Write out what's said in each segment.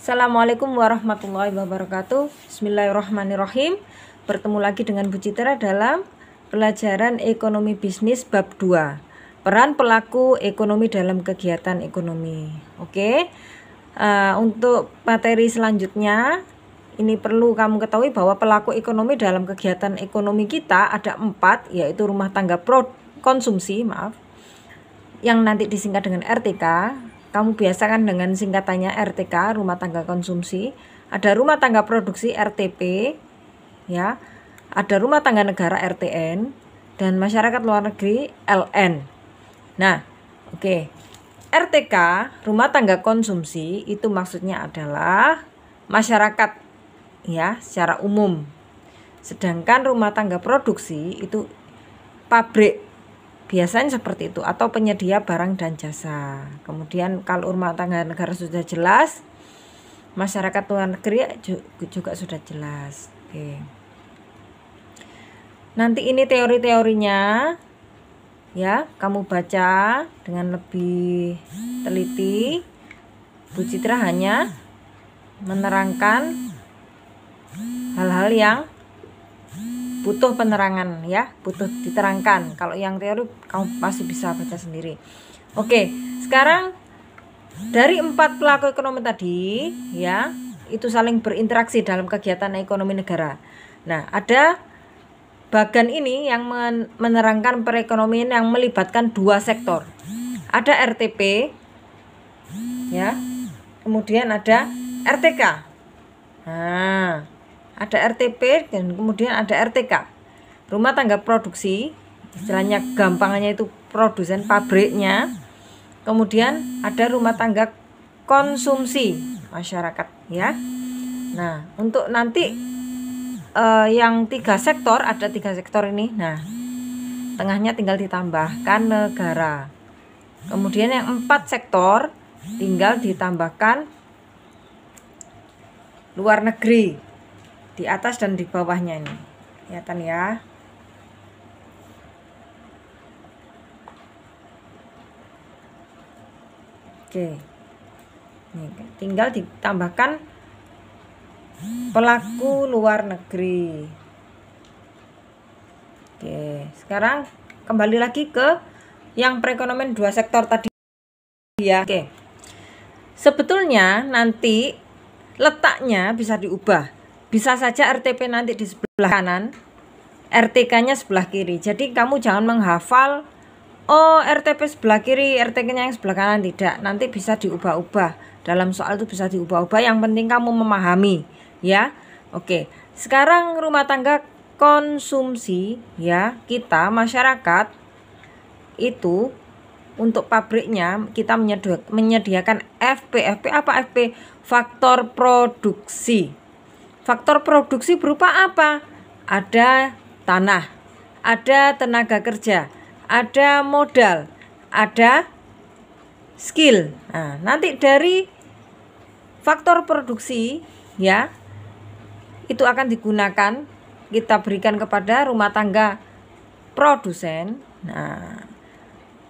Assalamualaikum warahmatullahi wabarakatuh. Bismillahirrahmanirrahim. Bertemu lagi dengan Bu Citra dalam pelajaran ekonomi bisnis bab 2. Peran pelaku ekonomi dalam kegiatan ekonomi. Oke. Untuk materi selanjutnya, ini perlu kamu ketahui bahwa pelaku ekonomi dalam kegiatan ekonomi kita ada 4, yaitu rumah tangga konsumsi, yang nanti disingkat dengan RTK. Kamu biasakan dengan singkatannya RTK, rumah tangga konsumsi. Ada rumah tangga produksi RTP, ya. Ada rumah tangga negara RTN dan masyarakat luar negeri LN. Nah, oke. RTK, rumah tangga konsumsi, itu maksudnya adalah masyarakat, ya, secara umum. Sedangkan rumah tangga produksi itu pabrik. Biasanya seperti itu, atau penyedia barang dan jasa. Kemudian kalau rumah tangga negara sudah jelas, masyarakat luar negeri juga sudah jelas. Oke. Nanti ini teori-teorinya, ya, kamu baca dengan lebih teliti. Bu Citra hanya menerangkan hal-hal yang butuh penerangan, ya, butuh diterangkan. Kalau yang teori kamu masih bisa baca sendiri. Oke, sekarang dari 4 pelaku ekonomi tadi, ya, itu saling berinteraksi dalam kegiatan ekonomi negara. Nah, ada bagian ini yang menerangkan perekonomian yang melibatkan 2 sektor. Ada RTP, ya, kemudian ada RTK. Nah, ada RTP dan kemudian ada RTK. Rumah tangga produksi, istilahnya gampangannya itu produsen pabriknya. Kemudian ada rumah tangga konsumsi masyarakat, ya. Nah, untuk nanti yang 3 sektor, ada 3 sektor ini. Nah, tengahnya tinggal ditambahkan negara. Kemudian yang 4 sektor tinggal ditambahkan luar negeri. Di atas dan di bawahnya ini kelihatan, ya. Oke, ini tinggal ditambahkan pelaku luar negeri. Oke, sekarang kembali lagi ke yang perekonomian 2 sektor tadi, ya. Oke, sebetulnya nanti letaknya bisa diubah. Bisa saja RTP nanti di sebelah kanan, RTK-nya sebelah kiri. Jadi kamu jangan menghafal, oh RTP sebelah kiri, RTK-nya yang sebelah kanan. Tidak, nanti bisa diubah-ubah. Dalam soal itu bisa diubah-ubah. Yang penting kamu memahami, ya. Oke, sekarang rumah tangga konsumsi, ya, kita masyarakat itu untuk pabriknya kita menyediakan FP. FP apa FP? Faktor produksi. Faktor produksi berupa apa? Ada tanah, ada tenaga kerja, ada modal, ada skill. Nah, nanti dari faktor produksi, ya, itu akan digunakan, kita berikan kepada rumah tangga produsen. Nah,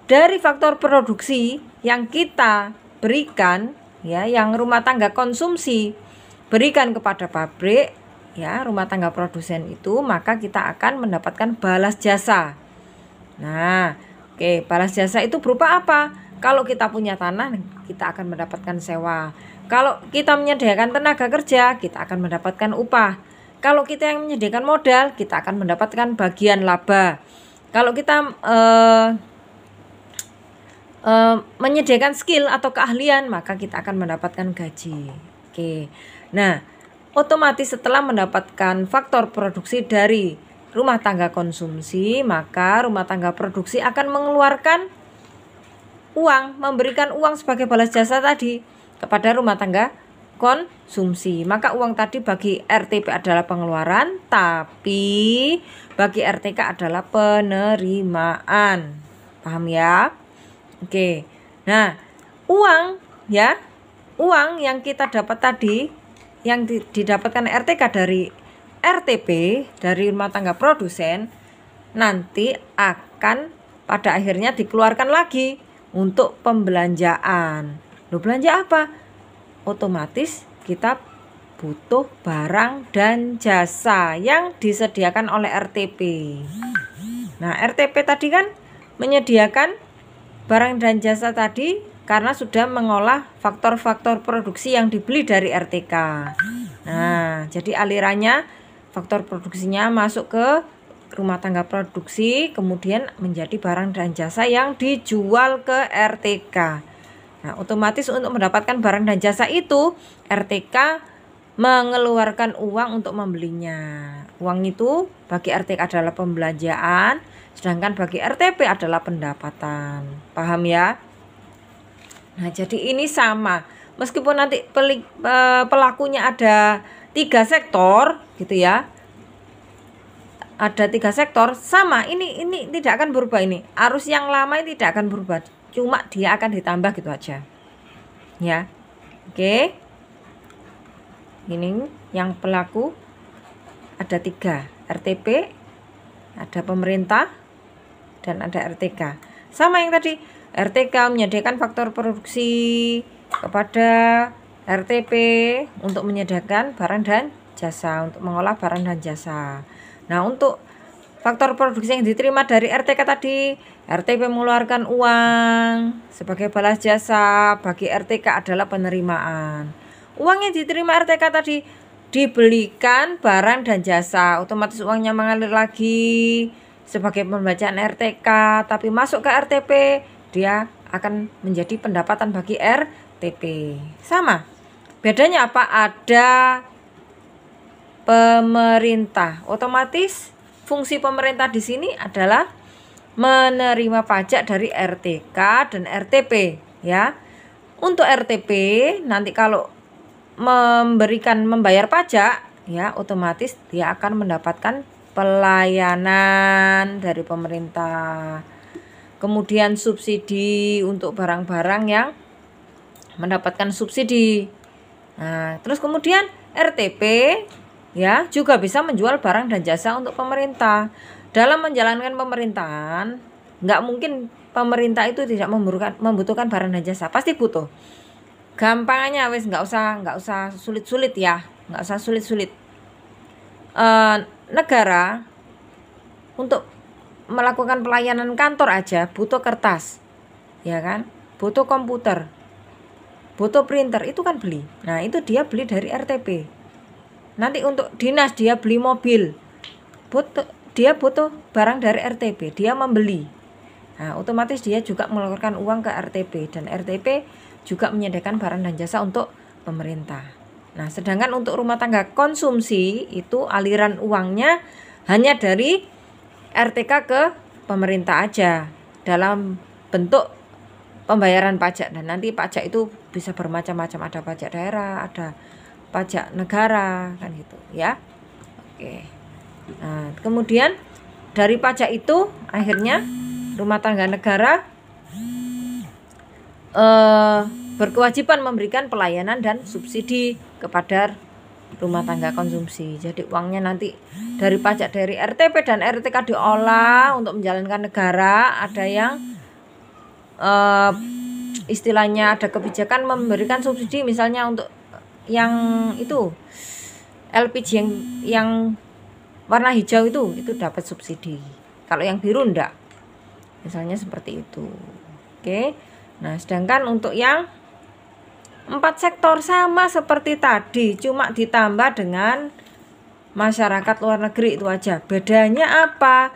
dari faktor produksi yang kita berikan, ya, yang rumah tangga konsumsi berikan kepada pabrik, ya, rumah tangga produsen itu, maka kita akan mendapatkan balas jasa. Nah, oke, balas jasa itu berupa apa? Kalau kita punya tanah, kita akan mendapatkan sewa. Kalau kita menyediakan tenaga kerja, kita akan mendapatkan upah. Kalau kita yang menyediakan modal, kita akan mendapatkan bagian laba. Kalau kita menyediakan skill atau keahlian, maka kita akan mendapatkan gaji. Oke. Nah, otomatis setelah mendapatkan faktor produksi dari rumah tangga konsumsi, maka rumah tangga produksi akan mengeluarkan uang, memberikan uang sebagai balas jasa tadi kepada rumah tangga konsumsi. Maka uang tadi bagi RTP adalah pengeluaran, tapi bagi RTK adalah penerimaan. Paham, ya? Oke. Nah, uang, ya, uang yang kita dapat tadi, yang didapatkan RTK dari RTP, dari rumah tangga produsen, nanti akan pada akhirnya dikeluarkan lagi untuk pembelanjaan. Loh, belanja apa? Otomatis kita butuh barang dan jasa yang disediakan oleh RTP. Nah, RTP tadi kan menyediakan barang dan jasa tadi karena sudah mengolah faktor-faktor produksi yang dibeli dari RTK. Nah, jadi alirannya faktor produksinya masuk ke rumah tangga produksi, kemudian menjadi barang dan jasa yang dijual ke RTK. Nah, otomatis untuk mendapatkan barang dan jasa itu, RTK mengeluarkan uang untuk membelinya. Uang itu bagi RTK adalah pembelanjaan, sedangkan bagi RTP adalah pendapatan. Paham ya? Nah, jadi ini sama. Meskipun nanti pelakunya ada 3 sektor gitu ya. Ada 3 sektor sama. Ini tidak akan berubah ini. Arus yang lama ini tidak akan berubah. Cuma dia akan ditambah gitu aja. Ya. Oke. Ini yang pelaku ada 3. RTP, ada pemerintah, dan ada RTK. Sama yang tadi. RTK menyediakan faktor produksi kepada RTP untuk menyediakan barang dan jasa, untuk mengolah barang dan jasa. Nah, untuk faktor produksi yang diterima dari RTK tadi, RTP mengeluarkan uang sebagai balas jasa, bagi RTK adalah penerimaan. Uang yang diterima RTK tadi dibelikan barang dan jasa, otomatis uangnya mengalir lagi sebagai pembacaan RTK, tapi masuk ke RTP, dia akan menjadi pendapatan bagi RTP. Sama. Bedanya apa? Ada pemerintah. Otomatis fungsi pemerintah di sini adalah menerima pajak dari RTK dan RTP, ya. Untuk RTP nanti kalau membayar pajak, ya, otomatis dia akan mendapatkan pelayanan dari pemerintah. Kemudian subsidi untuk barang-barang yang mendapatkan subsidi. Nah, terus kemudian RTP ya juga bisa menjual barang dan jasa untuk pemerintah. Dalam menjalankan pemerintahan, nggak mungkin pemerintah itu tidak membutuhkan barang dan jasa, pasti butuh. Gampangnya wes nggak usah sulit-sulit ya, nggak usah sulit-sulit. Negara untuk melakukan pelayanan kantor aja butuh kertas, ya kan, butuh komputer, butuh printer, itu kan beli. Nah, itu dia beli dari RTP. Nanti untuk dinas dia beli mobil, dia butuh barang dari RTP, dia membeli. Nah, otomatis dia juga mengeluarkan uang ke RTP, dan RTP juga menyediakan barang dan jasa untuk pemerintah. Nah, sedangkan untuk rumah tangga konsumsi itu aliran uangnya hanya dari RTK ke pemerintah aja dalam bentuk pembayaran pajak, dan nanti pajak itu bisa bermacam-macam, ada pajak daerah, ada pajak negara, kan gitu ya. Oke. Nah, kemudian dari pajak itu akhirnya rumah tangga negara berkewajiban memberikan pelayanan dan subsidi kepada rumah tangga konsumsi. Jadi uangnya nanti dari pajak dari RTP dan RTK diolah untuk menjalankan negara. Ada yang istilahnya ada kebijakan memberikan subsidi, misalnya untuk yang itu LPG yang warna hijau itu dapat subsidi. Kalau yang biru enggak. Misalnya seperti itu. Oke. Nah, sedangkan untuk yang 4 sektor sama seperti tadi, cuma ditambah dengan masyarakat luar negeri, itu aja. Bedanya apa?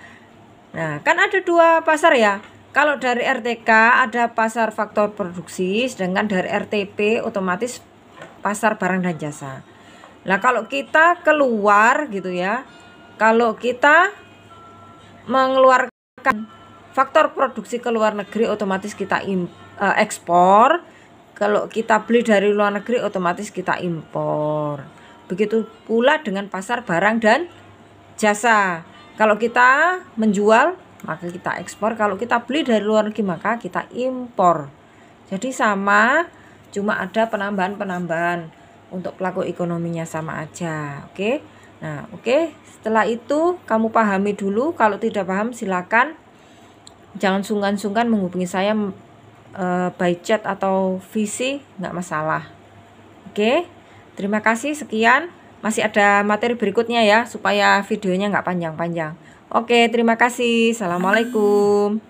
Nah, kan ada 2 pasar ya. Kalau dari RTK ada pasar faktor produksi, sedangkan dari RTP otomatis pasar barang dan jasa. Nah, kalau kita keluar gitu ya, kalau kita mengeluarkan faktor produksi ke luar negeri, otomatis kita ekspor. Kalau kita beli dari luar negeri, otomatis kita impor. Begitu pula dengan pasar barang dan jasa. Kalau kita menjual, maka kita ekspor. Kalau kita beli dari luar negeri, maka kita impor. Jadi sama, cuma ada penambahan-penambahan. Untuk pelaku ekonominya sama aja. Oke. Nah, oke. Setelah itu kamu pahami dulu. Kalau tidak paham silakan jangan sungkan-sungkan menghubungi saya by chat atau VC, nggak masalah. Oke. Terima kasih, sekian. Masih ada materi berikutnya ya, supaya videonya nggak panjang-panjang. Oke, terima kasih. Assalamualaikum.